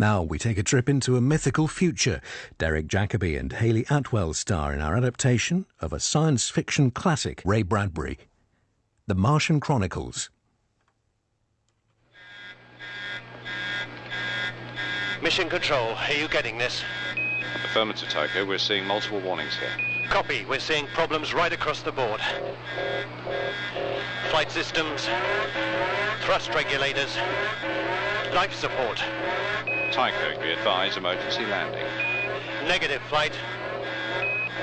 Now we take a trip into a mythical future. Derek Jacobi and Hayley Atwell star in our adaptation of a science fiction classic, Ray Bradbury, The Martian Chronicles. Mission Control, are you getting this? Affirmative, Tycho. We're seeing multiple warnings here. Copy. We're seeing problems right across the board. Flight systems, thrust regulators, life support. Tycho, be advised, emergency landing. Negative, flight.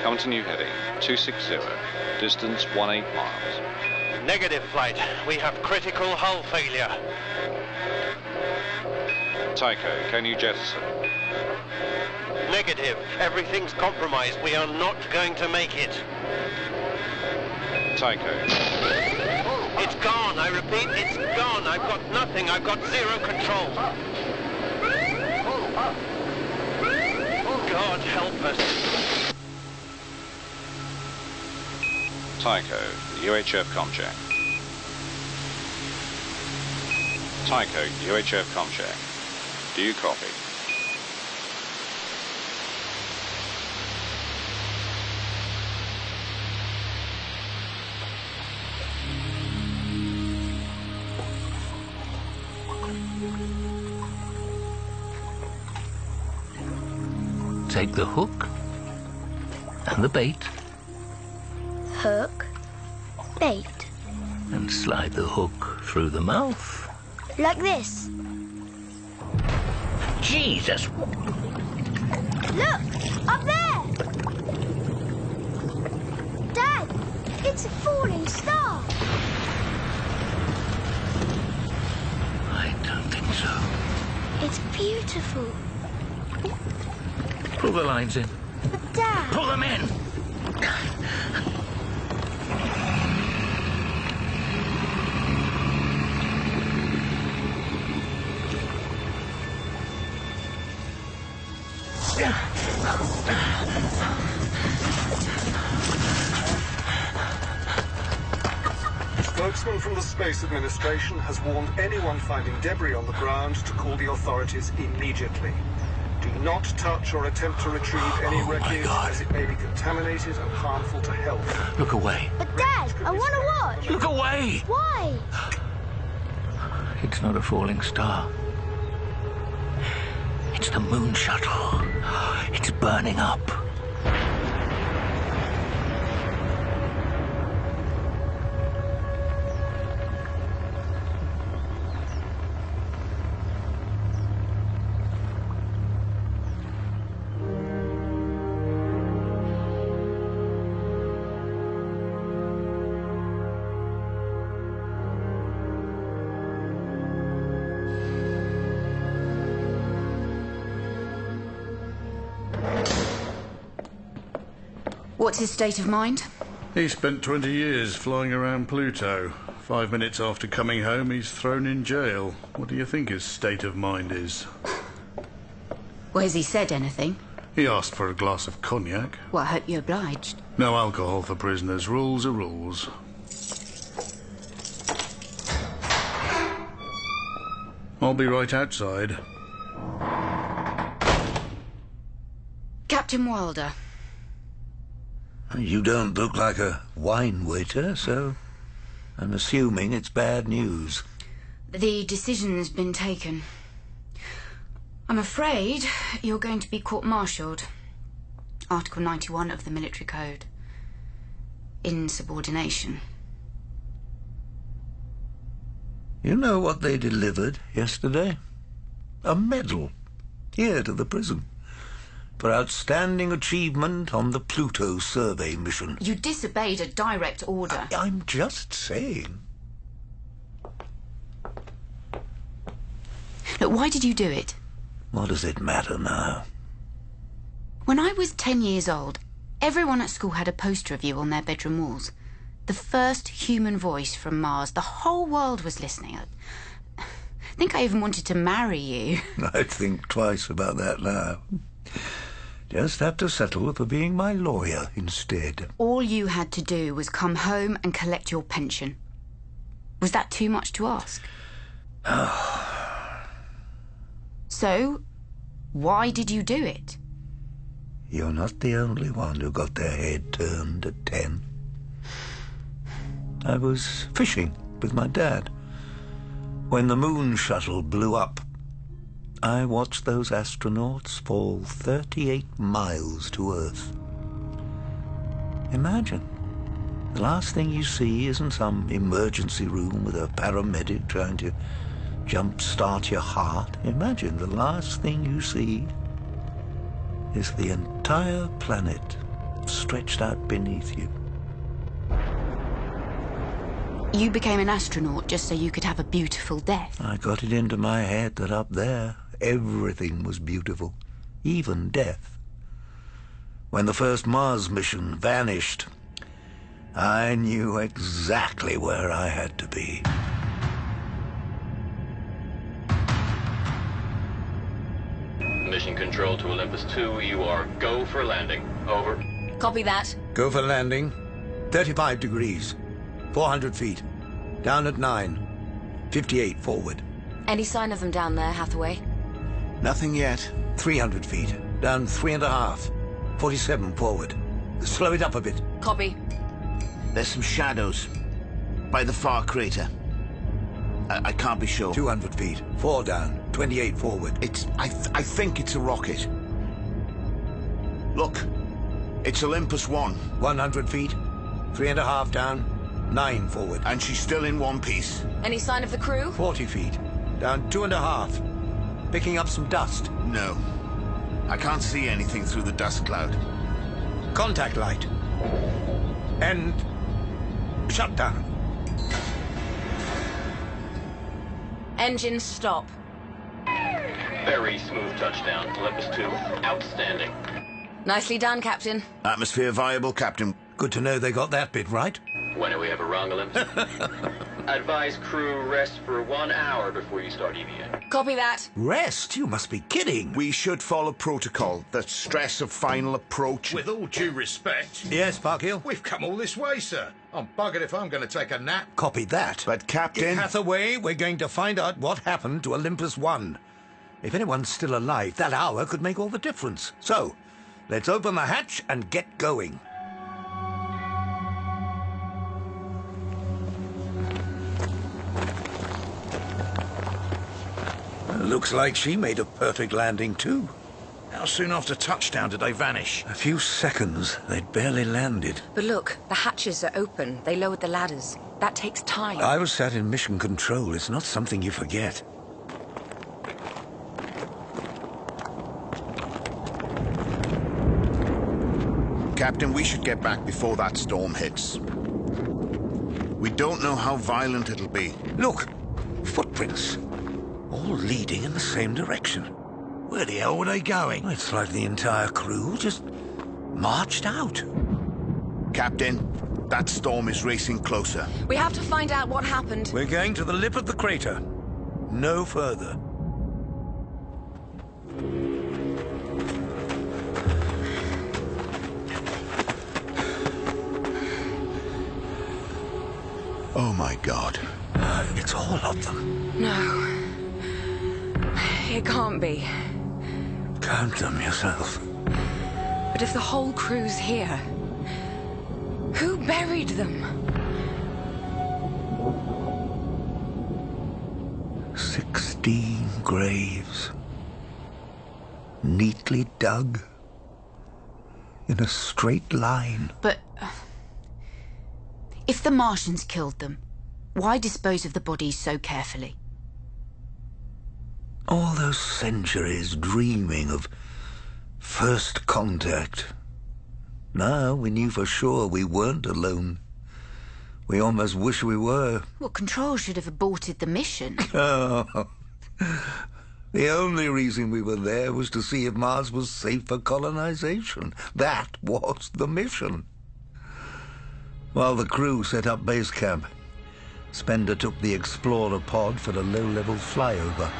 Come to new heading, 260, distance 18 miles. Negative, flight. We have critical hull failure. Tycho, can you jettison? Negative. Everything's compromised. We are not going to make it. Tycho. It's gone. I repeat, it's gone. I've got nothing. I've got zero control. God help us. Tycho, UHF comcheck. Tycho, UHF comcheck. Do you copy? Take the hook and the bait Hook, bait. and slide the hook through the mouth. Like this. Jesus! Look! Up there! Dad! It's a falling star! I don't think so. It's beautiful. Pull the lines in. But Dad... Pull them in! Spokesman from the Space Administration has warned anyone finding debris on the ground to call the authorities immediately. Do not touch or attempt to retrieve any wreckage, as it may be contaminated and harmful to health. Look away. But Dad, I want to watch! Look away! Why? It's not a falling star. It's the moon shuttle. It's burning up. What's his state of mind? He spent 20 years flying around Pluto. 5 minutes after coming home, he's thrown in jail. What do you think his state of mind is? Well, has he said anything? He asked for a glass of cognac. Well, I hope you're obliged. No alcohol for prisoners. Rules are rules. I'll be right outside. Captain Wilder. You don't look like a wine waiter, so I'm assuming it's bad news. The decision's been taken. I'm afraid you're going to be court-martialed. Article 91 of the Military Code. Insubordination. You know what they delivered yesterday? A medal, here to the prison, for outstanding achievement on the Pluto survey mission. You disobeyed a direct order. I'm just saying. Look, why did you do it? What does it matter now? When I was 10 years old, everyone at school had a poster of you on their bedroom walls. The first human voice from Mars. The whole world was listening. I think I even wanted to marry you. I'd think twice about that now. Just have to settle for being my lawyer instead. All you had to do was come home and collect your pension. Was that too much to ask? So, Why did you do it? You're not the only one who got their head turned at 10. I was fishing with my dad. When the moon shuttle blew up, I watched those astronauts fall 38 miles to Earth. Imagine, the last thing you see isn't some emergency room with a paramedic trying to jump-start your heart. Imagine the last thing you see is the entire planet stretched out beneath you. You became an astronaut just so you could have a beautiful death. I got it into my head that up there, everything was beautiful, even death. When the first Mars mission vanished, I knew exactly where I had to be. Mission control to Olympus 2, you are go for landing. Over. Copy that. Go for landing. 35 degrees. 400 feet. Down at 9. 58 forward. Any sign of them down there, Hathaway? Nothing yet. 300 feet. Down 3.5. 47 forward. Slow it up a bit. Copy. There's some shadows by the far crater. I can't be sure. 200 feet. 4 down. 28 forward. I think it's a rocket. Look, it's Olympus 1. 100 feet. 3.5 down. 9 forward. And she's still in one piece. Any sign of the crew? 40 feet. Down 2.5. Picking up some dust. No. I can't see anything through the dust cloud. Contact light. And shutdown. Engines stop. Very smooth touchdown. Olympus 2, outstanding. Nicely done, Captain. Atmosphere viable, Captain. Good to know they got that bit right. When do we have a wrong, Olympus? Advise crew rest for 1 hour before you start EVA. Copy that. Rest? You must be kidding. We should follow protocol. The stress of final approach. With all due respect... Yes, Parkhill? We've come all this way, sir. I'm buggered if I'm going to take a nap. Copy that. But, Captain... Hathaway, we're going to find out what happened to Olympus 1. If anyone's still alive, that hour could make all the difference. So, let's open the hatch and get going. Looks like she made a perfect landing, too. How soon after touchdown did they vanish? A few seconds. They'd barely landed. But look, the hatches are open. They lowered the ladders. That takes time. I was sat in mission control. It's not something you forget. Captain, we should get back before that storm hits. We don't know how violent it'll be. Look! Footprints. All leading in the same direction. Where the hell were they going? It's like the entire crew just marched out. Captain, that storm is racing closer. We have to find out what happened. We're going to the lip of the crater. No further. Oh, my God. It's all of them. No. It can't be. Count them yourself. But if the whole crew's here, who buried them? 16 graves. Neatly dug. In a straight line. But if the Martians killed them, why dispose of the bodies so carefully? All those centuries dreaming of first contact. Now we knew for sure we weren't alone. We almost wish we were. Well, Control should have aborted the mission. Oh. The only reason we were there was to see if Mars was safe for colonization. That was the mission. While the crew set up base camp, Spender took the Explorer pod for a low-level flyover.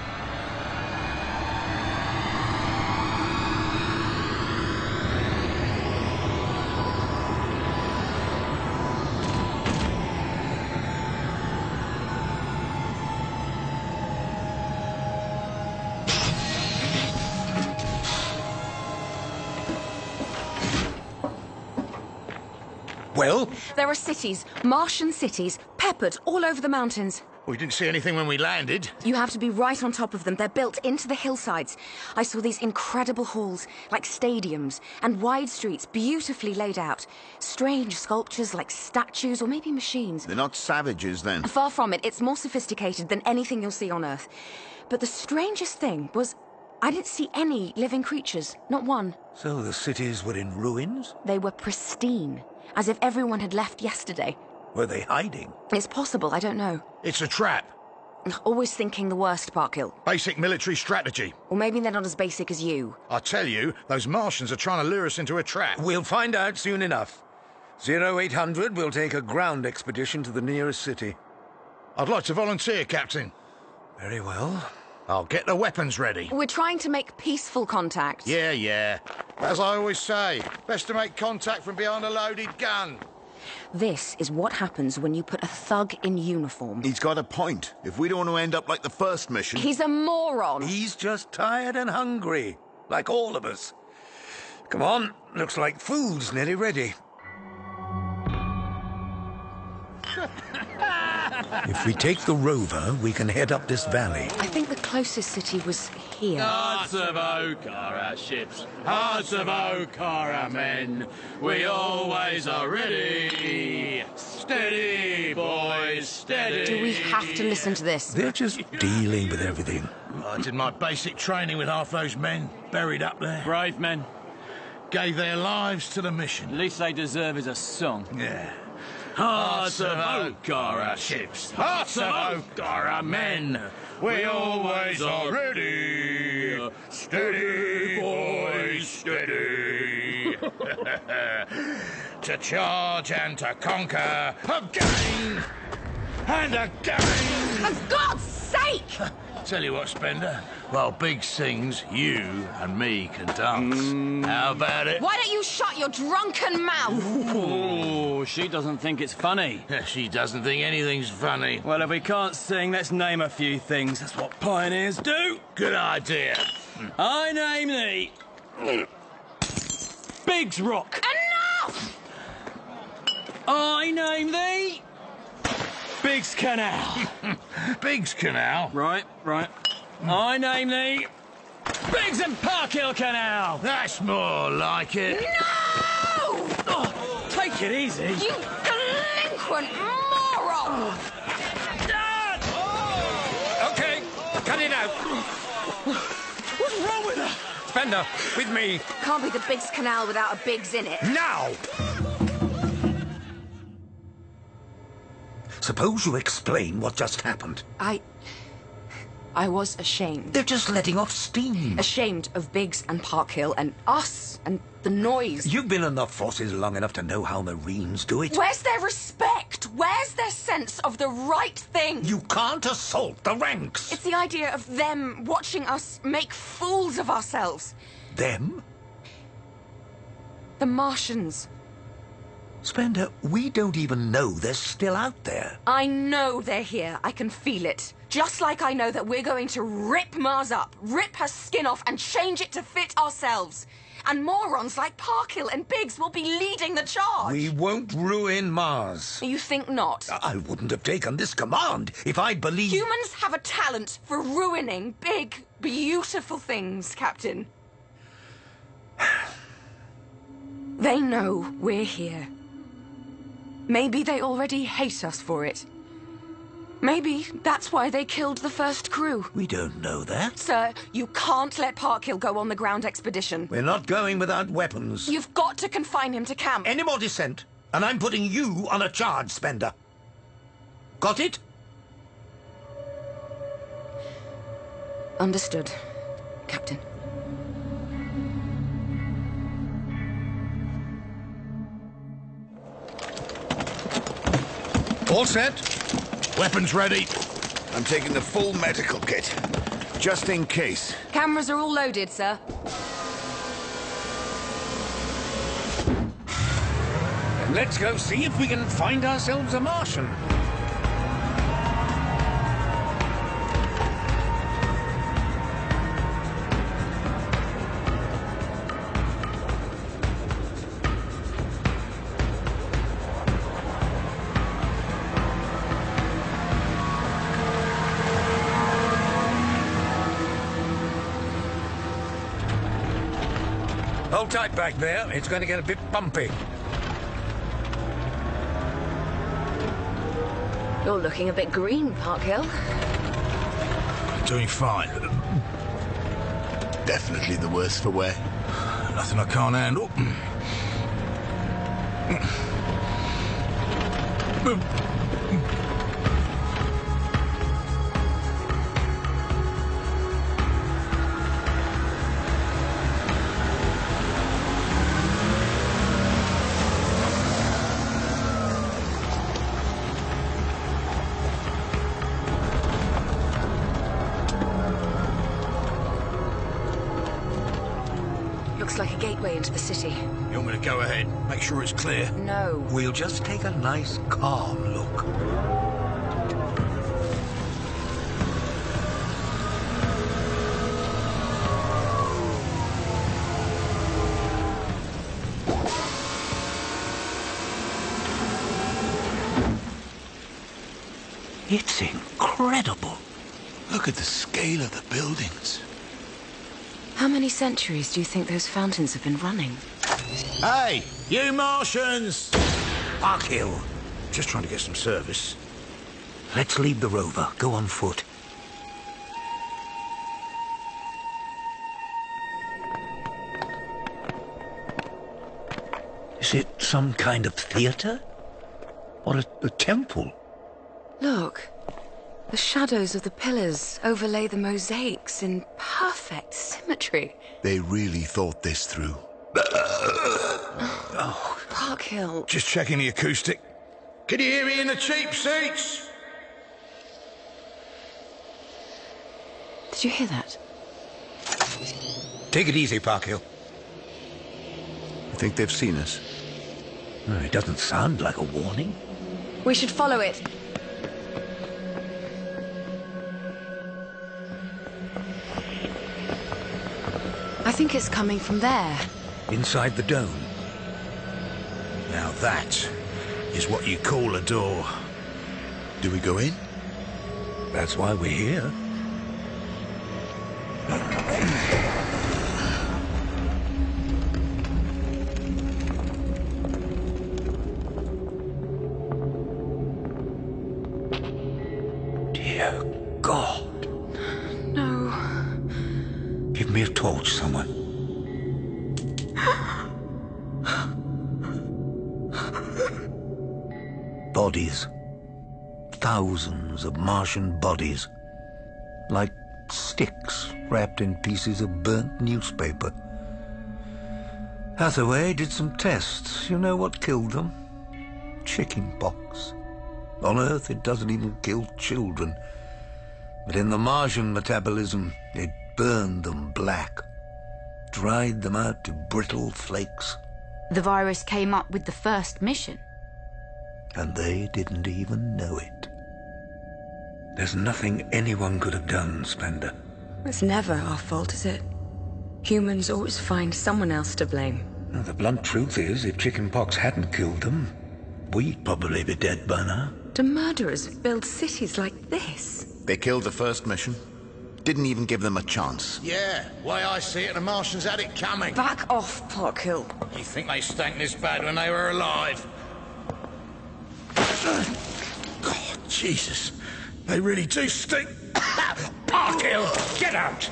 Well? There are cities, Martian cities, peppered all over the mountains. We didn't see anything when we landed. You have to be right on top of them. They're built into the hillsides. I saw these incredible halls, like stadiums, and wide streets, beautifully laid out. Strange sculptures like statues or maybe machines. They're not savages, then? Far from it. It's more sophisticated than anything you'll see on Earth. But the strangest thing was I didn't see any living creatures. Not one. So the cities were in ruins? They were pristine, as if everyone had left yesterday. Were they hiding? It's possible, I don't know. It's a trap. Always thinking the worst, Parkhill. Basic military strategy. Or maybe they're not as basic as you. I tell you, those Martians are trying to lure us into a trap. We'll find out soon enough. 0800 will take a ground expedition to the nearest city. I'd like to volunteer, Captain. Very well. I'll get the weapons ready. We're trying to make peaceful contact. Yeah. As I always say, best to make contact from behind a loaded gun. This is what happens when you put a thug in uniform. He's got a point. If we don't want to end up like the first mission... He's a moron. He's just tired and hungry, like all of us. Come on, looks like food's nearly ready. If we take the rover, we can head up this valley. I think the closest city was here. Hearts of oak are our ships, hearts of oak are our men. We always are ready. Steady, boys, steady. Do we have to listen to this? They're just dealing with everything. I did my basic training with half those men buried up there. Brave men. Gave their lives to the mission. The least they deserve is a song. Yeah. Hearts of oak are our ships, hearts of oak are our men. We always are ready. Steady, boys, steady. To charge and to conquer again and again. For God's sake! Tell you what, Spender, while Big sings, you and me can dance. How about it? Why don't you shut your drunken mouth? Oh, she doesn't think it's funny. She doesn't think anything's funny. Well, if we can't sing, let's name a few things. That's what pioneers do. Good idea. I name thee... Biggs Rock. Enough! I name thee... Biggs Canal. Biggs Canal? Right. I name thee... Biggs and Parkhill Canal. That's more like it. No! Oh, take it easy. You delinquent moron! Dad! Okay, cut it out. What's wrong with her? Spender, with me. Can't be the Biggs Canal without a Biggs in it. Now! Suppose you explain what just happened. I was ashamed. They're just letting off steam. Ashamed of Biggs and Parkhill and us and the noise. You've been in the forces long enough to know how Marines do it. Where's their respect? Where's their sense of the right thing? You can't assault the ranks. It's the idea of them watching us make fools of ourselves. Them? The Martians. Spender, we don't even know they're still out there. I know they're here. I can feel it. Just like I know that we're going to rip Mars up, rip her skin off and change it to fit ourselves. And morons like Parkhill and Biggs will be leading the charge. We won't ruin Mars. You think not? I wouldn't have taken this command if I'd believed... Humans have a talent for ruining big, beautiful things, Captain. They know we're here. Maybe they already hate us for it. Maybe that's why they killed the first crew. We don't know that. Sir, you can't let Parkhill go on the ground expedition. We're not going without weapons. You've got to confine him to camp. Any more dissent, and I'm putting you on a charge, Spender. Got it? Understood, Captain. All set? Weapons ready. I'm taking the full medical kit, just in case. Cameras are all loaded, sir. And let's go see if we can find ourselves a Martian. Hold tight back there. It's going to get a bit bumpy. You're looking a bit green, Parkhill. Doing fine. Definitely the worse for wear. Nothing I can't handle. Looks like a gateway into the city. You want me to go ahead? Make sure it's clear. No. We'll just take a nice, calm look. It's incredible. Look at the scale of the buildings. How many centuries do you think those fountains have been running? Hey, you Martians! Parkhill. Just trying to get some service. Let's leave the rover. Go on foot. Is it some kind of theatre? Or a temple? Look. The shadows of the pillars overlay the mosaics in perfect symmetry. They really thought this through. Oh, Parkhill. Just checking the acoustic. Can you hear me in the cheap seats? Did you hear that? Take it easy, Parkhill. You think they've seen us? It doesn't sound like a warning. We should follow it. I think it's coming from there. Inside the dome. Now that is what you call a door. Do we go in? That's why we're here. Dear God. No. Give me a torch, someone. Bodies. Thousands of Martian bodies. Like sticks wrapped in pieces of burnt newspaper. Hathaway did some tests. You know what killed them? Chicken pox. On Earth, it doesn't even kill children. But in the Martian metabolism, it burned them black. Dried them out to brittle flakes. The virus came up with the first mission. And they didn't even know it. There's nothing anyone could have done, Spender. It's never our fault, is it? Humans always find someone else to blame. Now, the blunt truth is, if chickenpox hadn't killed them, we'd probably be dead by now. Do murderers build cities like this? They killed the first mission. Didn't even give them a chance. Yeah, way I see it, the Martians had it coming. Back off, Parkhill. You think they stank this bad when they were alive? God, Jesus. They really do stink. Parkhill, get out!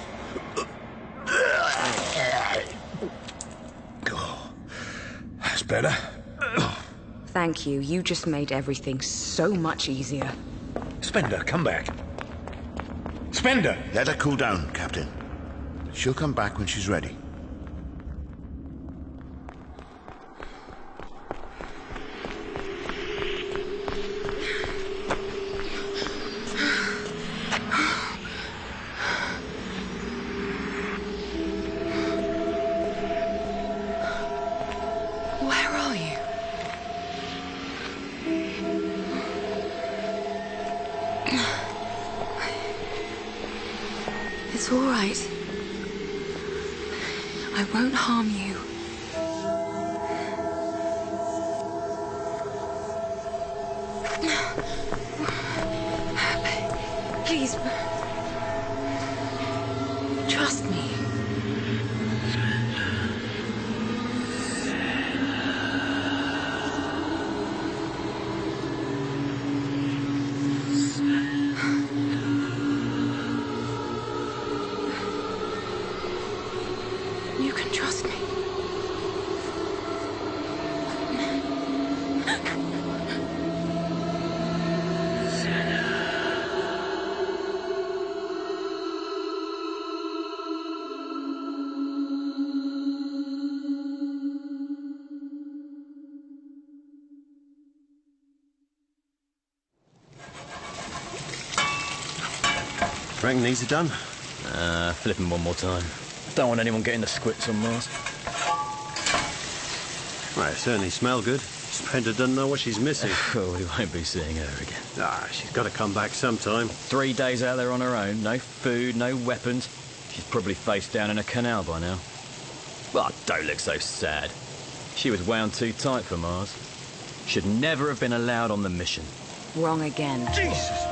Oh, that's better. Thank you. You just made everything so much easier. Spender, come back. Spender! Let her cool down, Captain. She'll come back when she's ready. Where are you? It's all right. I won't harm you. Please. Trust me. You can trust me. Reckon these are done? Flip them one more time. Don't want anyone getting the squits on Mars. Well, it certainly smell good. Spender doesn't know what she's missing. Well, we won't be seeing her again. She's got to come back sometime. 3 days out there on her own, no food, no weapons. She's probably face down in a canal by now. Well, don't look so sad. She was wound too tight for Mars. Should never have been allowed on the mission. Wrong again. Jesus!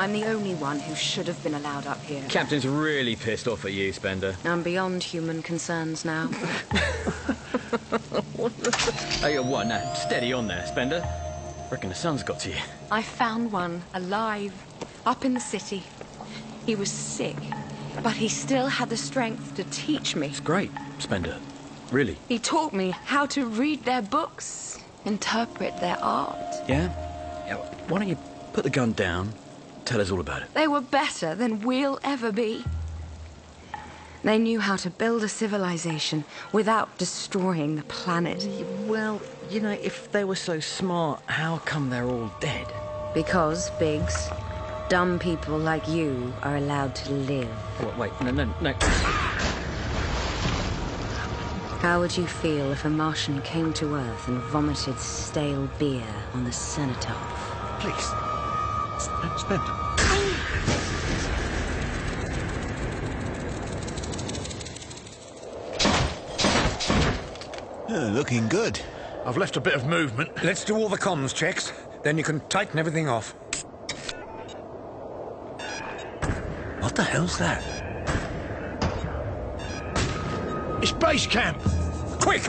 I'm the only one who should have been allowed up here. Captain's really pissed off at you, Spender. I'm beyond human concerns now. Hey, what? Now, steady on there, Spender. Reckon the sun's got to you. I found one, alive, up in the city. He was sick, but he still had the strength to teach me. It's great, Spender. Really. He taught me how to read their books, interpret their art. Yeah? Yeah, why don't you put the gun down, tell us all about it. They were better than we'll ever be. They knew how to build a civilization without destroying the planet. Well, you know, if they were so smart, how come they're all dead? Because, Biggs, dumb people like you are allowed to live. Wait, no. How would you feel if a Martian came to Earth and vomited stale beer on the cenotaph? Please. Spender. Looking good. I've left a bit of movement. Let's do all the comms checks, then you can tighten everything off. What the hell's that? It's base camp! Quick!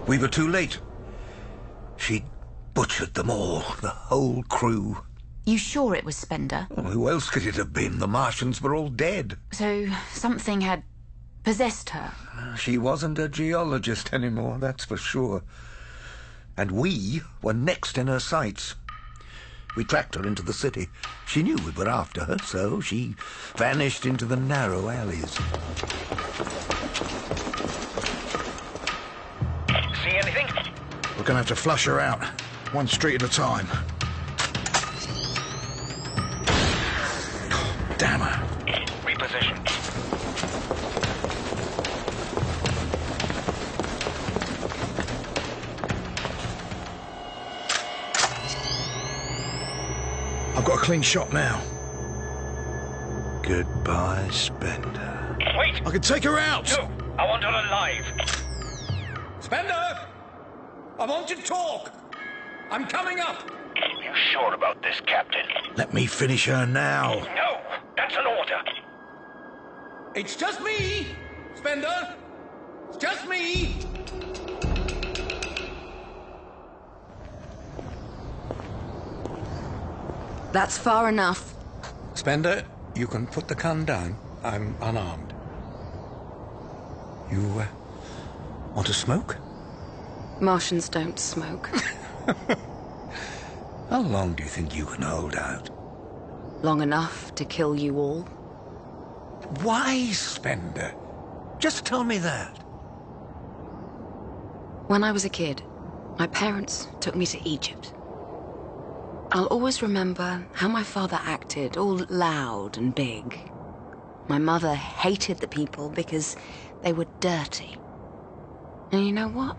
We were too late. She'd butchered them all, the whole crew. You sure it was Spender? Well, who else could it have been? The Martians were all dead. So something had possessed her? She wasn't a geologist anymore, that's for sure. And we were next in her sights. We tracked her into the city. She knew we were after her, so she vanished into the narrow alleys. See anything? We're gonna have to flush her out. One street at a time. Damn her. Reposition. I've got a clean shot now. Goodbye, Spender. Wait! I can take her out! No, I want her alive. Spender! I want to talk. I'm coming up. You sure about this, Captain? Let me finish her now. No, that's an order. It's just me, Spender. It's just me. That's far enough. Spender, you can put the gun down. I'm unarmed. You, want to smoke? Martians don't smoke. How long do you think you can hold out? Long enough to kill you all. Why, Spender? Just tell me that. When I was a kid, my parents took me to Egypt. I'll always remember how my father acted, all loud and big. My mother hated the people because they were dirty. And you know what?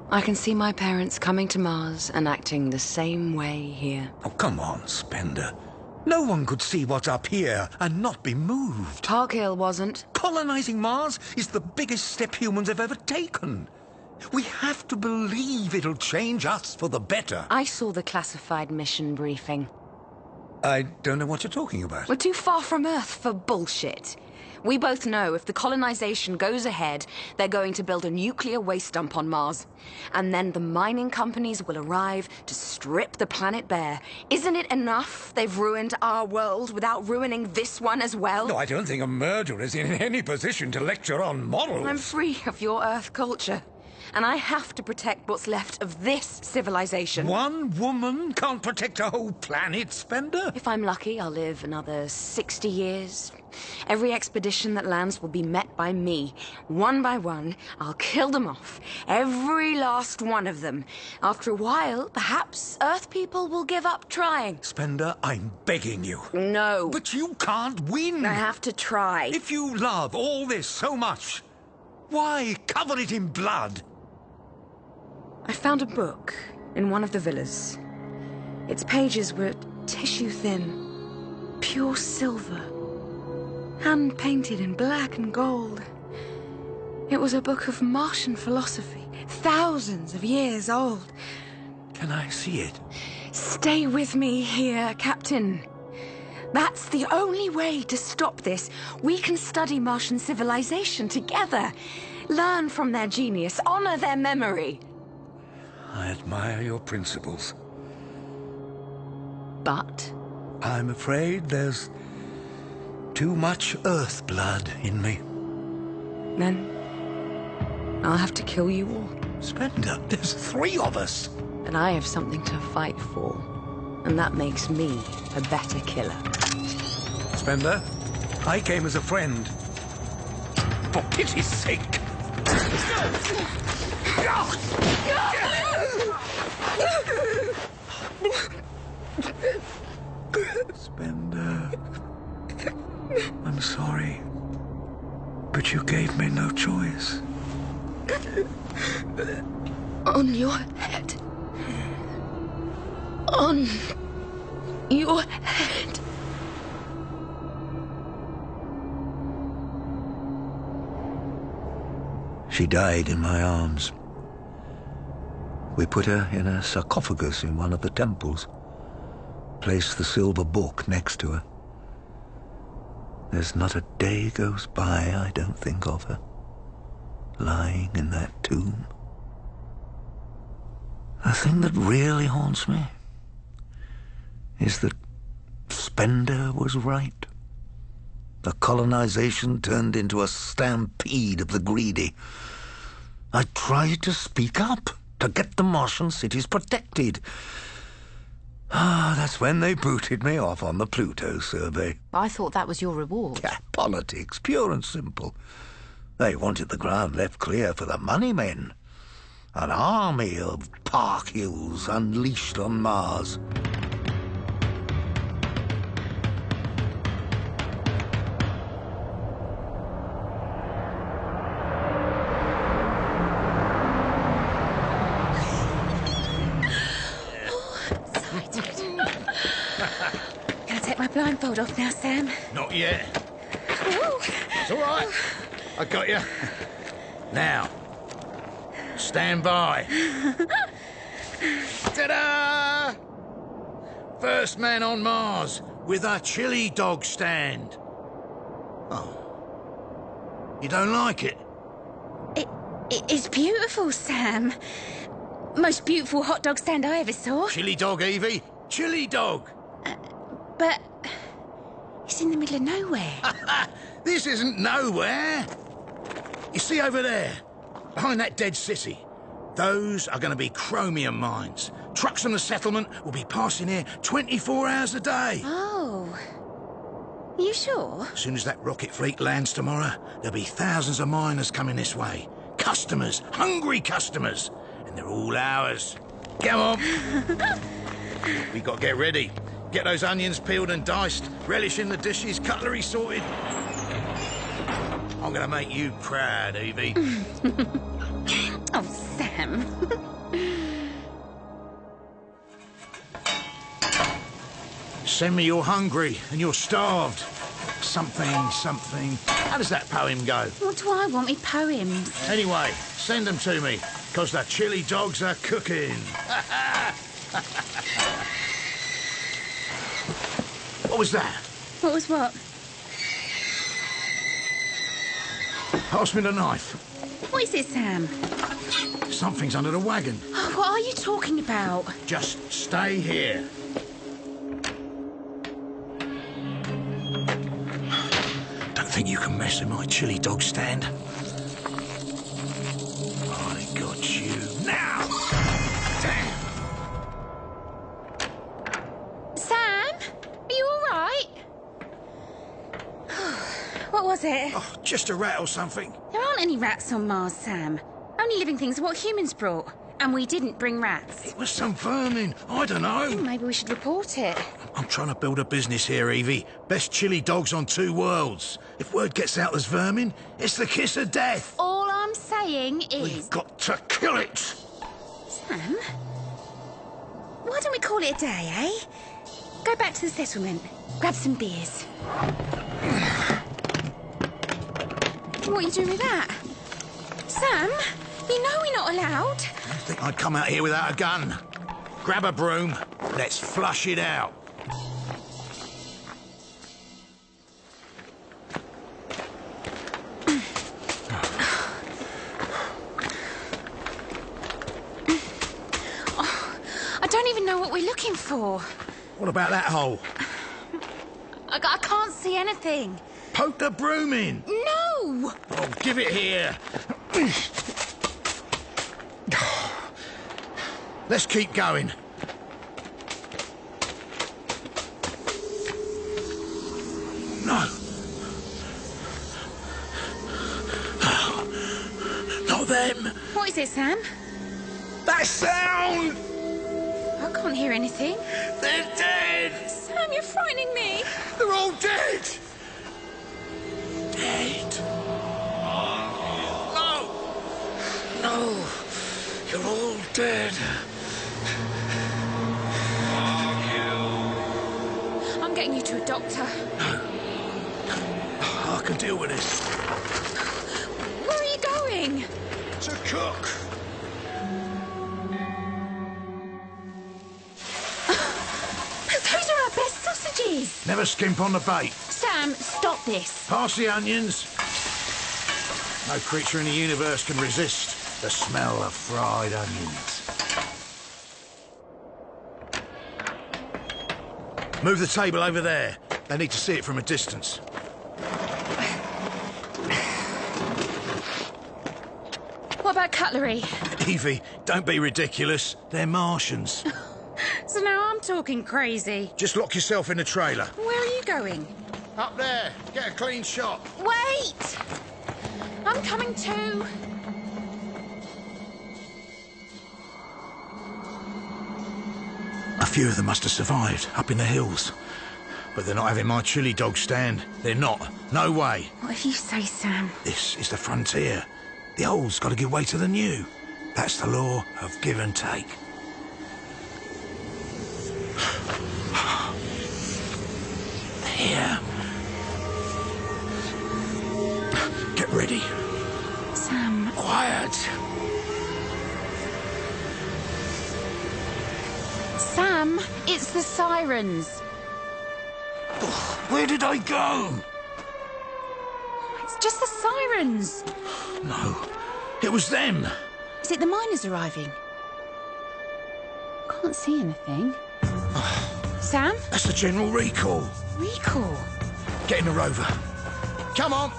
I can see my parents coming to Mars and acting the same way here. Oh, come on, Spender. No one could see what's up here and not be moved. Park Hill wasn't. Colonizing Mars is the biggest step humans have ever taken. We have to believe it'll change us for the better. I saw the classified mission briefing. I don't know what you're talking about. We're too far from Earth for bullshit. We both know if the colonization goes ahead, they're going to build a nuclear waste dump on Mars. And then the mining companies will arrive to strip the planet bare. Isn't it enough they've ruined our world without ruining this one as well? No, I don't think a murderer is in any position to lecture on morals. I'm free of your Earth culture. And I have to protect what's left of this civilization. One woman can't protect a whole planet, Spender? If I'm lucky, I'll live another 60 years. Every expedition that lands will be met by me. One by one, I'll kill them off. Every last one of them. After a while, perhaps Earth people will give up trying. Spender, I'm begging you. No. But you can't win. I have to try. If you love all this so much, why cover it in blood? I found a book in one of the villas. Its pages were tissue thin, pure silver, hand-painted in black and gold. It was a book of Martian philosophy, thousands of years old. Can I see it? Stay with me here, Captain. That's the only way to stop this. We can study Martian civilization together, learn from their genius, honor their memory. I admire your principles. But? I'm afraid there's too much Earth blood in me. Then I'll have to kill you all. Spender, there's 3 of us. And I have something to fight for. And that makes me a better killer. Spender, I came as a friend. For pity's sake! Spender, I'm sorry, but you gave me no choice. On your head. On your head. She died in my arms. We put her in a sarcophagus in one of the temples. Placed the silver book next to her. There's not a day goes by I don't think of her, lying in that tomb. The thing that really haunts me is that Spender was right. The colonization turned into a stampede of the greedy. I tried to speak up, to get the Martian cities protected. That's when they booted me off on the Pluto survey. I thought that was your reward. Yeah, politics, pure and simple. They wanted the ground left clear for the money men. An army of park hills unleashed on Mars. Blindfold off now, Sam. Not yet. It's all right. I got you. Now, stand by. Ta-da! First man on Mars with a chili dog stand. Oh. You don't like it? It's beautiful, Sam. Most beautiful hot dog stand I ever saw. Chili dog, Evie. Chili dog. But it's in the middle of nowhere. This isn't nowhere. You see over there, behind that dead city, those are going to be chromium mines. Trucks from the settlement will be passing here 24 hours a day. Oh. You sure? As soon as that rocket fleet lands tomorrow, there'll be thousands of miners coming this way. Customers, hungry customers. And they're all ours. Come on. We got to get ready. Get those onions peeled and diced, relish in the dishes, cutlery sorted. I'm gonna make you proud, Evie. Oh, Sam. Send me you're hungry and you're starved. Something. How does that poem go? What do I want with poems? Anyway, send them to me, because the chili dogs are cooking. What was that? What was what? Pass me the knife. What is it, Sam? Something's under the wagon. Oh, what are you talking about? Just stay here. Don't think you can mess with my chili dog stand. I got you now. Damn. Sam? Are you all right? What was it? Oh, just a rat or something. There aren't any rats on Mars, Sam. Only living things are what humans brought. And we didn't bring rats. It was some vermin. I don't know. Maybe we should report it. I'm trying to build a business here, Evie. Best chili dogs on 2 worlds. If word gets out there's vermin, it's the kiss of death. All I'm saying is... We've got to kill it. Sam? Why don't we call it a day, eh? Go back to the settlement. Grab some beers. What are you doing with that? Sam? You know we're not allowed. I think I'd come out here without a gun. Grab a broom. Let's flush it out. Oh, I don't even know what we're looking for. What about that hole? I can't see anything. Poke the broom in. No! Oh, give it here. Let's keep going. No. Not them. What is it, Sam? That sound! I can't hear anything. They're dead! Sam, you're frightening me. They're all dead! Dead? No! No! You're all dead. I'm getting you to a doctor. No. I can deal with this. Where are you going? To cook. Those are our best sausages. Never skimp on the bait. Sam, stop this. Pass the onions. No creature in the universe can resist the smell of fried onions. Move the table over there. They need to see it from a distance. What about cutlery? Evie, don't be ridiculous. They're Martians. So now I'm talking crazy. Just lock yourself in the trailer. Where are you going? Up there. Get a clean shot. Wait! I'm coming too. A few of them must have survived, up in the hills. But they're not having my chili dog stand. They're not. No way. What if you say, Sam? This is the frontier. The old's got to give way to the new. That's the law of give and take. Here. Get ready. Sam. Quiet. Sam, it's the sirens. Where did I go? It's just the sirens. No, it was them. Is it the miners arriving? Can't see anything. Sam? That's the general recall. Recall? Get in the rover. Come on.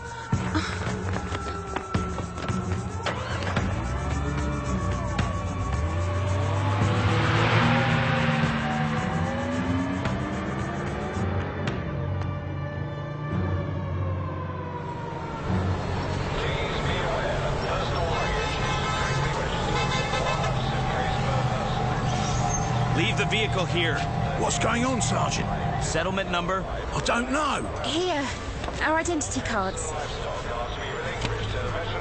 Leave the vehicle here. What's going on, Sergeant? Settlement number? I don't know. Here, our identity cards.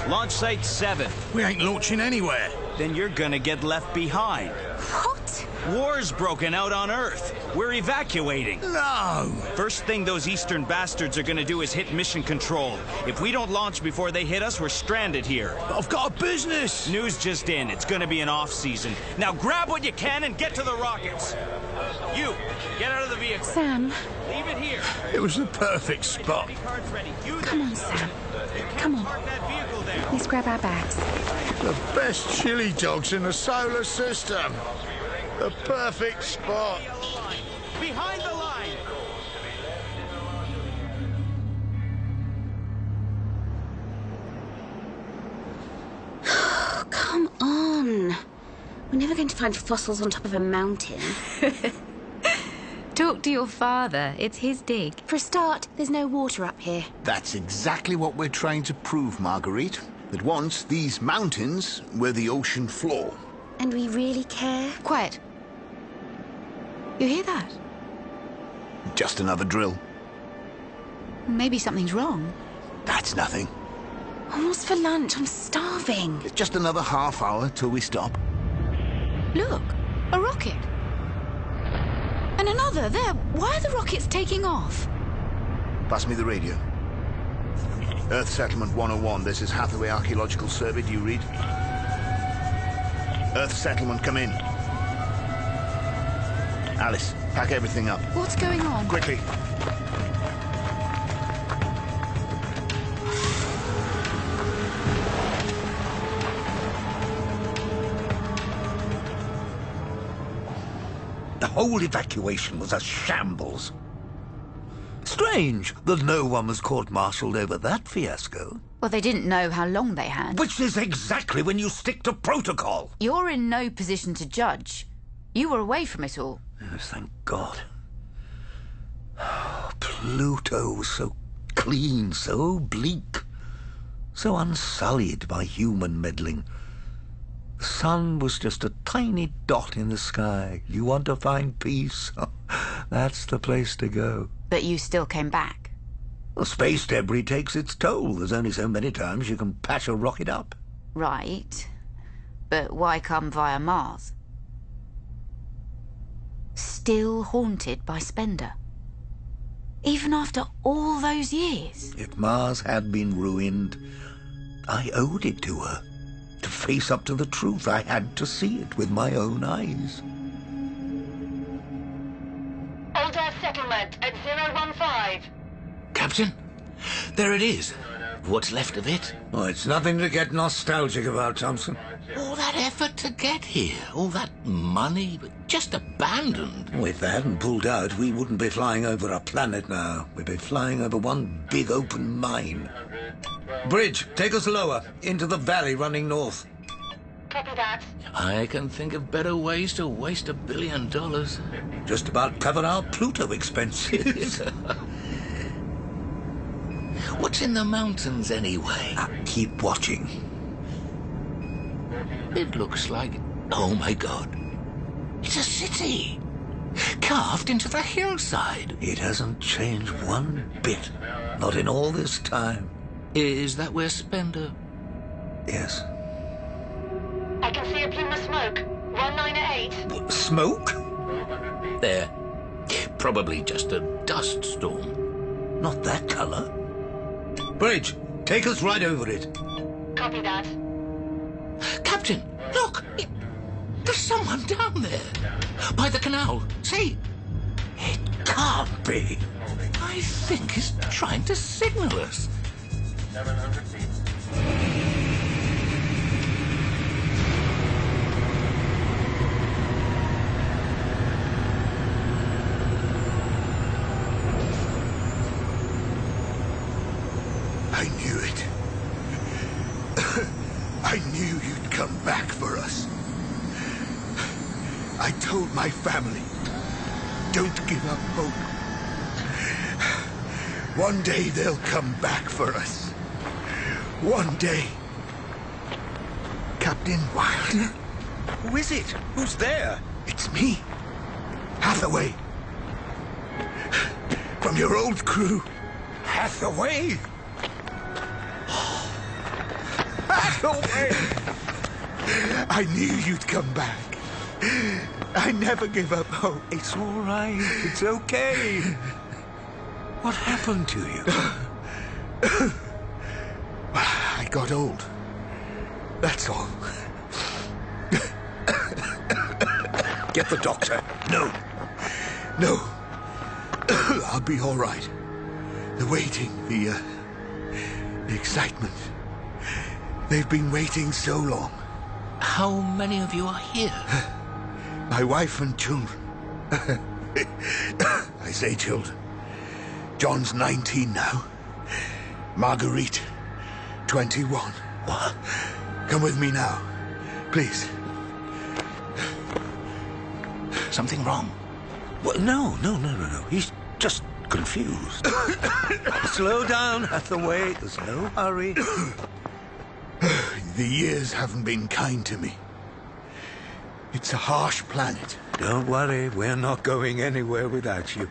Launch site 7. We ain't launching anywhere. Then you're gonna get left behind. What? War's broken out on Earth. We're evacuating. No! First thing those eastern bastards are gonna do is hit mission control. If we don't launch before they hit us, we're stranded here. But I've got a business! News just in. It's gonna be an off-season. Now grab what you can and get to the rockets. You, get out of the vehicle. Sam. Leave it here. It was the perfect spot. Come on, Sam. Come on. Let's grab our bags. The best chili dogs in the solar system. The perfect spot. Behind the line. Come on. We're never going to find fossils on top of a mountain. Talk to your father. It's his dig. For a start, there's no water up here. That's exactly what we're trying to prove, Marguerite. That once these mountains were the ocean floor. And we really care? Quiet. You hear that? Just another drill. Maybe something's wrong. That's nothing. Oh, what's for lunch? I'm starving. It's just another half hour till we stop. Look, a rocket. And another there. Why are the rockets taking off? Pass me the radio. Earth Settlement 101, this is Hathaway Archaeological Survey. Do you read? Earth Settlement, come in. Alice, pack everything up. What's going on? Quickly. The whole evacuation was a shambles. Strange that no one was court-martialed over that fiasco. Well, they didn't know how long they had. Which is exactly when you stick to protocol. You're in no position to judge. You were away from it all. Yes, thank God. Oh, Pluto was so clean, so bleak, so unsullied by human meddling. The sun was just a tiny dot in the sky. You want to find peace? That's the place to go. But you still came back. Well, space debris takes its toll. There's only so many times you can patch a rocket up. Right. But why come via Mars? Still haunted by Spender. Even after all those years. If Mars had been ruined, I owed it to her. To face up to the truth, I had to see it with my own eyes. Old Earth Settlement at 015. Captain, there it is. What's left of it? Oh, it's nothing to get nostalgic about, Thompson. All that effort to get here, all that money, just abandoned. If they hadn't pulled out, we wouldn't be flying over a planet now. We'd be flying over one big open mine. Bridge, take us lower, into the valley running north. Copy that. I can think of better ways to waste $1 billion. Just about cover our Pluto expenses. What's in the mountains, anyway? Keep watching. It looks like... Oh, my God. It's a city. Carved into the hillside. It hasn't changed one bit. Not in all this time. Is that where Spender... Yes. I can see a plume of smoke. 198. Smoke? There. Probably just a dust storm. Not that colour. Bridge, take us right over it. Copy that. Captain, look! There's someone down there. By the canal. See? It can't be. I think he's trying to signal us. 700 feet. I knew it. I knew you'd come back for us. I told my family, don't give up hope. One day they'll come back for us. One day. Captain Wilder? Who is it? Who's there? It's me, Hathaway. From your old crew. Hathaway? Hathaway! I knew you'd come back. I never give up hope. It's all right. It's okay. What happened to you? I got old. That's all. Get the doctor. No. No. I'll be all right. The waiting, the excitement. They've been waiting so long. How many of you are here? My wife and children. I say children. John's 19 now. Marguerite, 21. What? Come with me now, please. Something wrong? Well, no. He's just confused. Slow down, Hathaway. There's no hurry. The years haven't been kind to me. It's a harsh planet. Don't worry, we're not going anywhere without you.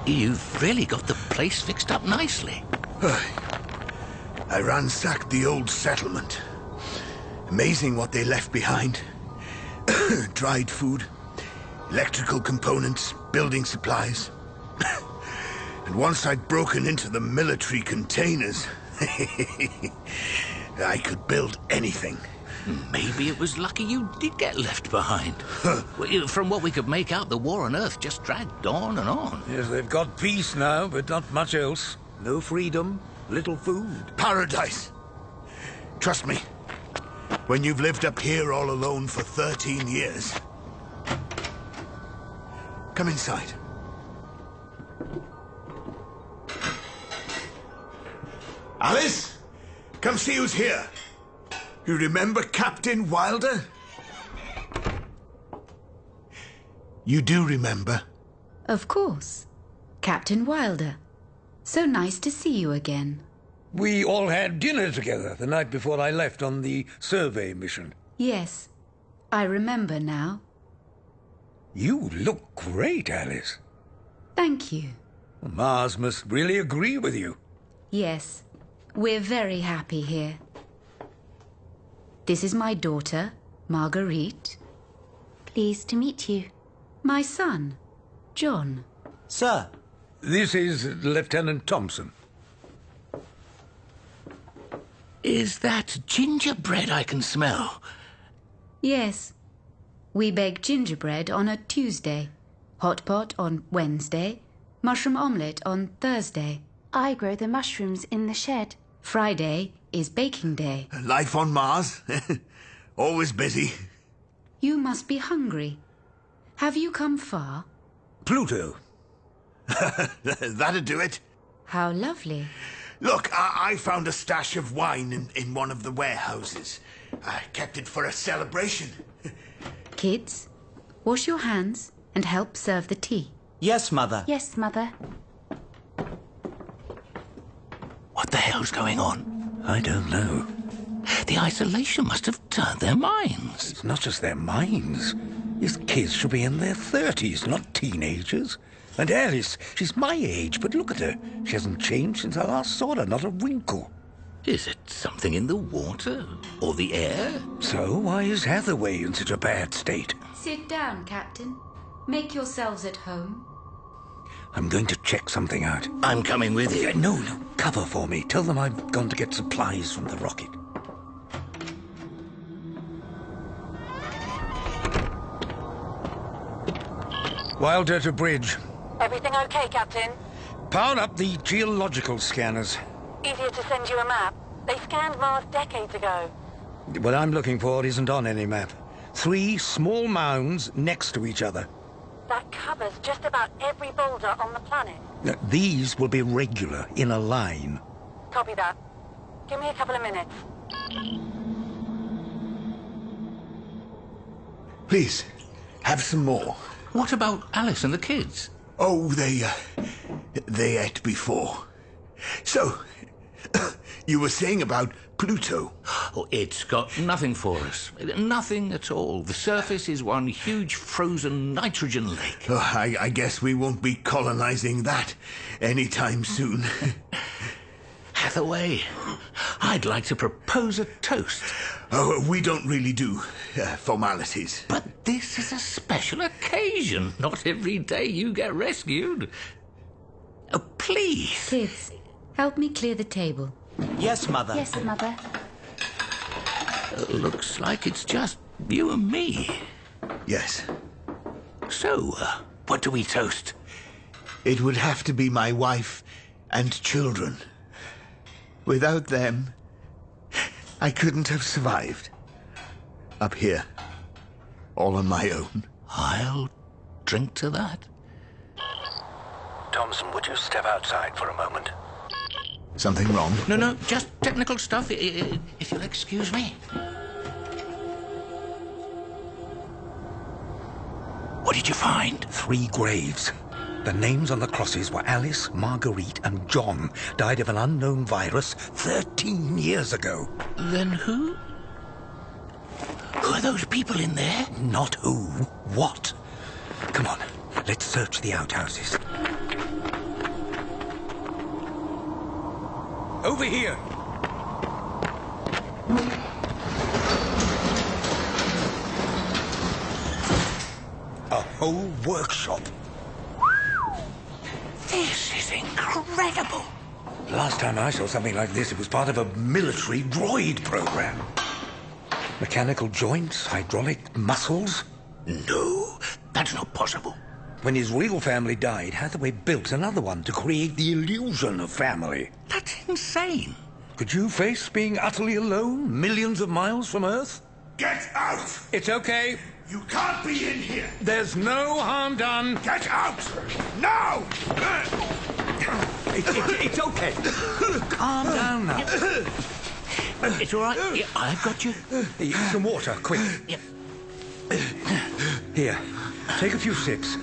You've really got the place fixed up nicely. I ransacked the old settlement. Amazing what they left behind. Dried food, electrical components, building supplies. And once I'd broken into the military containers, I could build anything. Maybe it was lucky you did get left behind. From what we could make out, the war on Earth just dragged on and on. Yes, they've got peace now, but not much else. No freedom, little food. Paradise. Trust me, when you've lived up here all alone for 13 years. Come inside. Alice, come see who's here. You remember Captain Wilder? You do remember? Of course. Captain Wilder. So nice to see you again. We all had dinner together the night before I left on the survey mission. Yes, I remember now. You look great, Alice. Thank you. Mars must really agree with you. Yes, we're very happy here. This is my daughter, Marguerite. Pleased to meet you. My son, John. Sir. This is Lieutenant Thompson. Is that gingerbread I can smell? Yes. We bake gingerbread on a Tuesday, hot pot on Wednesday, mushroom omelette on Thursday. I grow the mushrooms in the shed. Friday is baking day. Life on Mars? Always busy. You must be hungry. Have you come far? Pluto. That'd do it. How lovely. Look, I found a stash of wine in one of the warehouses. I kept it for a celebration. Kids, wash your hands and help serve the tea. Yes, Mother. Yes, Mother. What the hell's going on? I don't know. The isolation must have turned their minds. It's not just their minds. These kids should be in their 30s, not teenagers. And Alice, she's my age, but look at her. She hasn't changed since I last saw her, not a wrinkle. Is it something in the water? Or the air? So why is Hathaway in such a bad state? Sit down, Captain. Make yourselves at home. I'm going to check something out. I'm coming with you. No, cover for me. Tell them I've gone to get supplies from the rocket. Wilder to bridge. Everything okay, Captain? Power up the geological scanners. Easier to send you a map. They scanned Mars decades ago. What I'm looking for isn't on any map. 3 small mounds next to each other. That covers just about every boulder on the planet. These will be regular, in a line. Copy that. Give me a couple of minutes. Please, have some more. What about Alice and the kids? Oh, they ate before. So, you were saying about Pluto? Oh, it's got nothing for us. Nothing at all. The surface is one huge frozen nitrogen lake. Oh, I guess we won't be colonizing that anytime soon. Hathaway, I'd like to propose a toast. Oh, we don't really do formalities. But this is a special occasion. Not every day you get rescued. Oh, please. Kids, help me clear the table. Yes, Mother. Yes, Mother. Looks like it's just you and me. Yes. So, what do we toast? It would have to be my wife and children. Without them, I couldn't have survived. Up here, all on my own. I'll drink to that. Thompson, would you step outside for a moment? Something wrong? No, just technical stuff, if you'll excuse me. What did you find? 3 graves. The names on the crosses were Alice, Marguerite, and John. Died of an unknown virus 13 years ago. Then who? Who are those people in there? Not who, what? Come on, let's search the outhouses. Over here! A whole workshop. This is incredible. Last time I saw something like this, it was part of a military droid program. Mechanical joints, hydraulic muscles. No, that's not possible. When his real family died, Hathaway built another one to create the illusion of family. That's insane. Could you face being utterly alone, millions of miles from Earth? Get out! It's okay. You can't be in here! There's no harm done. Get out! Now! It's okay. Calm down now. It's all right. Yeah, I've got you. Some water, quick. Yeah. Here, take a few sips.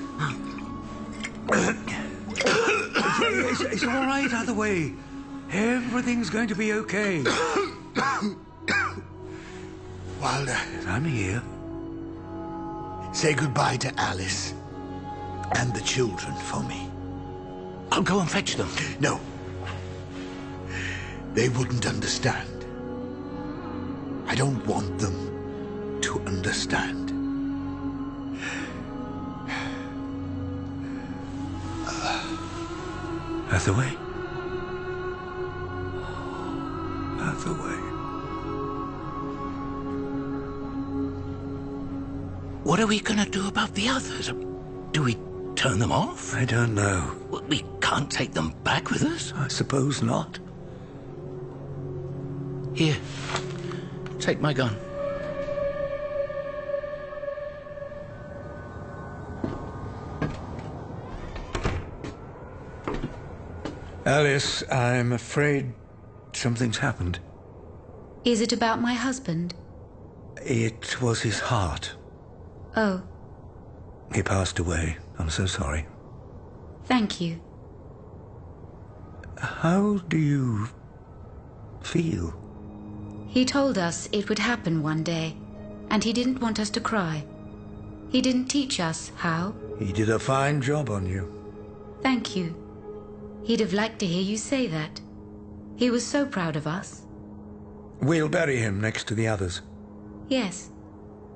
It's all right, Hathaway. Everything's going to be okay. Wilder, I'm here. Say goodbye to Alice and the children for me. I'll go and fetch them. No. They wouldn't understand. I don't want them to understand. Hathaway? Hathaway. What are we going to do about the others? Do we turn them off? I don't know. We can't take them back with us? I suppose not. Here, take my gun. Alice, I'm afraid something's happened. Is it about my husband? It was his heart. Oh, He passed away. I'm so sorry. thank you. How do you feel? He told us it would happen one day, and he didn't want us to cry. He didn't teach us how. He did a fine job on you. Thank you. He'd have liked to hear you say that. He was so proud of us. We'll bury him next to the others. Yes,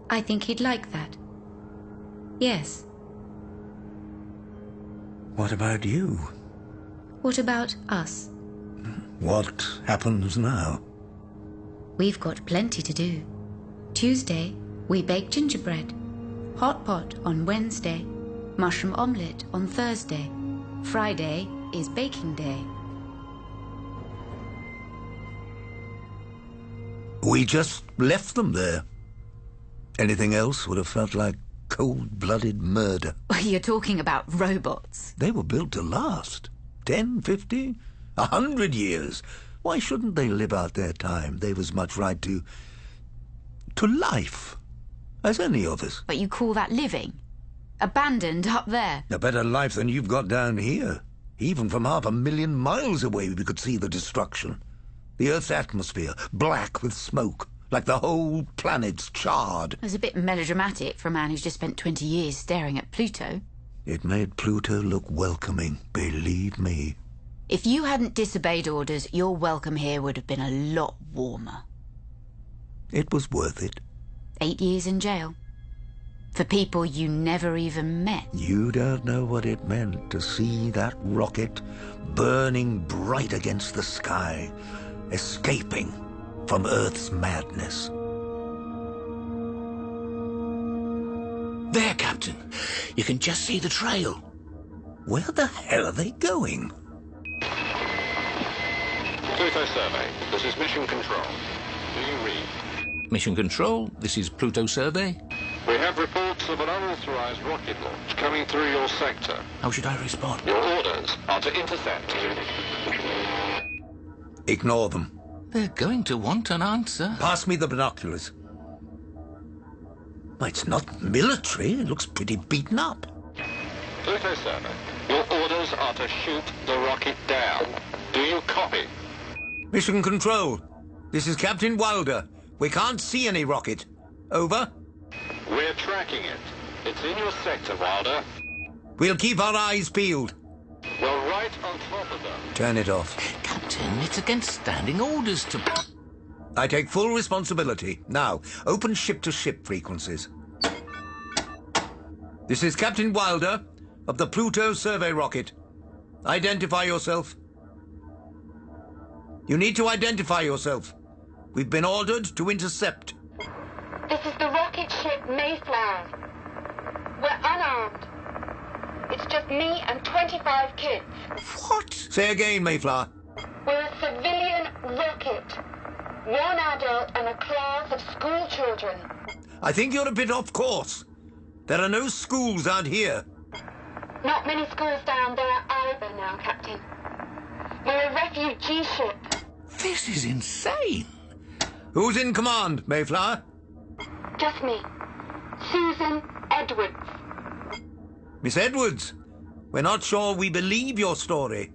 I think he'd like that. Yes. What about you? What about us? What happens now? We've got plenty to do. Tuesday, we bake gingerbread. Hot pot on Wednesday. Mushroom omelette on Thursday. Friday is baking day. We just left them there. Anything else would have felt like cold-blooded murder. You're talking about robots. They were built to last. 10, 50, 100 years. Why shouldn't they live out their time? They've as much right to life as any of us. But you call that living? Abandoned up there? A better life than you've got down here. Even from 500,000 miles away we could see the destruction. The Earth's atmosphere, black with smoke, like the whole planet's charred. It was a bit melodramatic for a man who's just spent 20 years staring at Pluto. It made Pluto look welcoming, believe me. If you hadn't disobeyed orders, your welcome here would have been a lot warmer. It was worth it. 8 years in jail. For people you never even met. You don't know what it meant to see that rocket burning bright against the sky, escaping from Earth's madness. Captain. You can just see the trail. Where the hell are they going? Pluto survey. This is mission control. Do you read? Mission Control, this is Pluto Survey. We have reports of an unauthorized rocket launch coming through your sector. How should I respond? Your orders are to intercept. Ignore them. They're going to want an answer. Pass me the binoculars. Well, it's not military. It looks pretty beaten up. Pluto survey. Your orders are to shoot the rocket down. Do you copy? Mission Control, this is Captain Wilder. We can't see any rocket. Over. We're tracking it. It's in your sector, Wilder. We'll keep our eyes peeled. Well, right on top of them. Turn it off. Captain, it's against standing orders to... I take full responsibility. Now, open ship-to-ship frequencies. This is Captain Wilder of the Pluto survey rocket. Identify yourself. You need to identify yourself. We've been ordered to intercept. This is the rocket ship Mayflower. We're unarmed. It's just me and 25 kids. What? Say again, Mayflower. We're a civilian rocket. One adult and a class of school children. I think you're a bit off course. There are no schools out here. Not many schools down there either now, Captain. We're a refugee ship. This is insane. Who's in command, Mayflower? Just me. Susan Edwards. Miss Edwards, we're not sure we believe your story.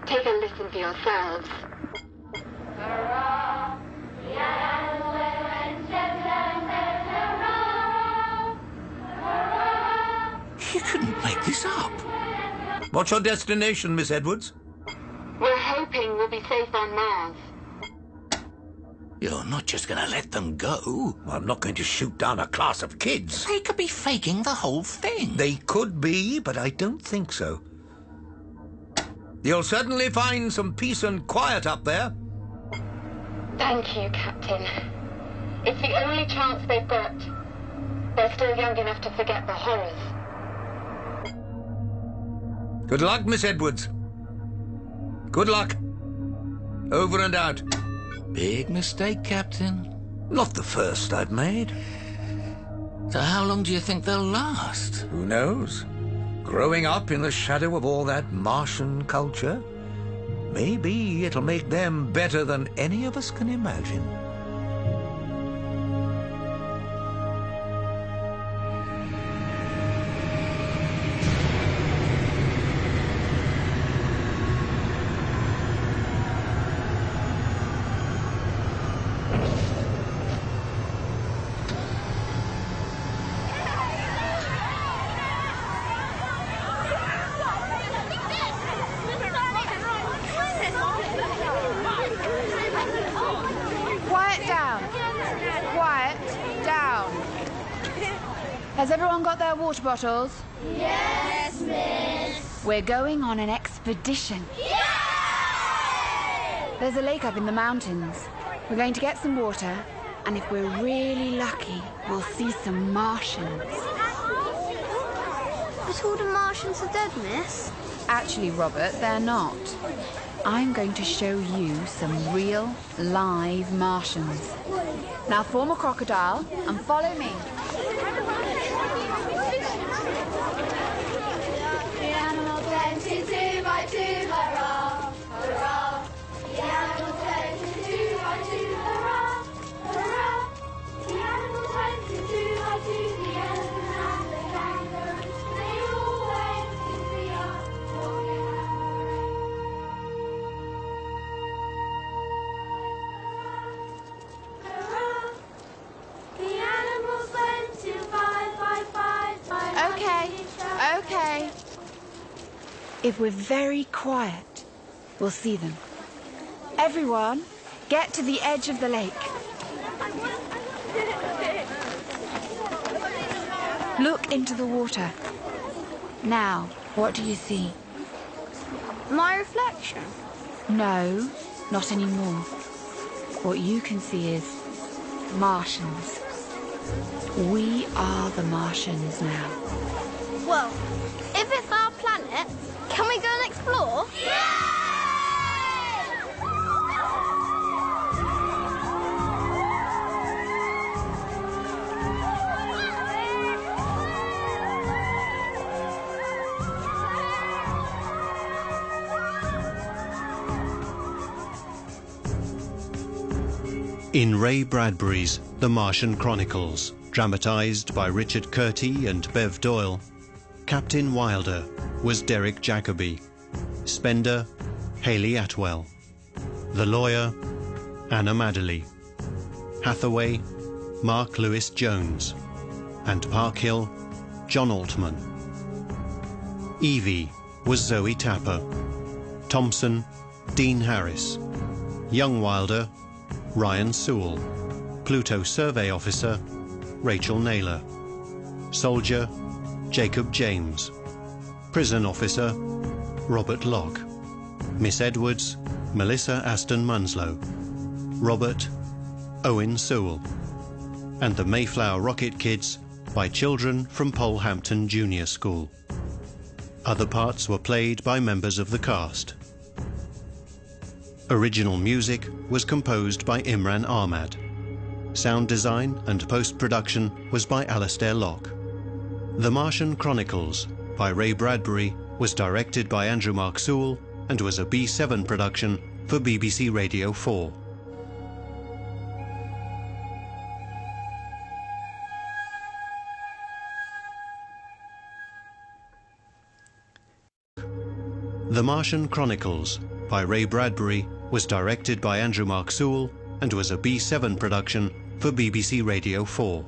Take a listen for yourselves. You couldn't make this up. What's your destination, Miss Edwards? We're hoping we'll be safe on Mars. You're not just going to let them go. Well, I'm not going to shoot down a class of kids. They could be faking the whole thing. They could be, but I don't think so. You'll certainly find some peace and quiet up there. Thank you, Captain. It's the only chance they've got. They're still young enough to forget the horrors. Good luck, Miss Edwards. Good luck. Over and out. Big mistake, Captain. Not the first I've made. So how long do you think they'll last? Who knows? Growing up in the shadow of all that Martian culture, maybe it'll make them better than any of us can imagine. Has everyone got their water bottles? Yes, miss. We're going on an expedition. Yay! There's a lake up in the mountains. We're going to get some water, and if we're really lucky, we'll see some Martians. But all the Martians are dead, miss. Actually, Robert, they're not. I'm going to show you some real, live Martians. Now form a crocodile and follow me. The animal plenty, 2 by 2, hurrah, hurrah. The animal plenty, 2 by 2, hurrah, hurrah. The animal plenty, 2 by 2, the elephant and the kangaroo. They all went in the yard, hurrah. The animals went to 5 by 5. Okay. If we're very quiet, we'll see them. Everyone, get to the edge of the lake. Look into the water. Now, what do you see? My reflection? No, not anymore. What you can see is Martians. We are the Martians now. Well, if it's our planet, can we go and explore? In Ray Bradbury's The Martian Chronicles, dramatised by Richard Curti and Bev Doyle, Captain Wilder was Derek Jacobi, Spender, Hayley Atwell, the lawyer, Anna Madeley, Hathaway, Mark Lewis Jones, and Parkhill, John Altman. Evie was Zoe Tapper, Thompson, Dean Harris, young Wilder, Ryan Sewell, Pluto Survey Officer, Rachel Naylor, Soldier, Jacob James, Prison Officer, Robert Locke, Miss Edwards, Melissa Aston Munslow, Robert, Owen Sewell, and the Mayflower Rocket Kids by children from Polehampton Junior School. Other parts were played by members of the cast. Original music was composed by Imran Ahmad. Sound design and post-production was by Alastair Locke. The Martian Chronicles by Ray Bradbury was directed by Andrew Mark Sewell and was a B7 production for BBC Radio 4. The Martian Chronicles by Ray Bradbury was directed by Andrew Mark Sewell and was a B7 production for BBC Radio 4.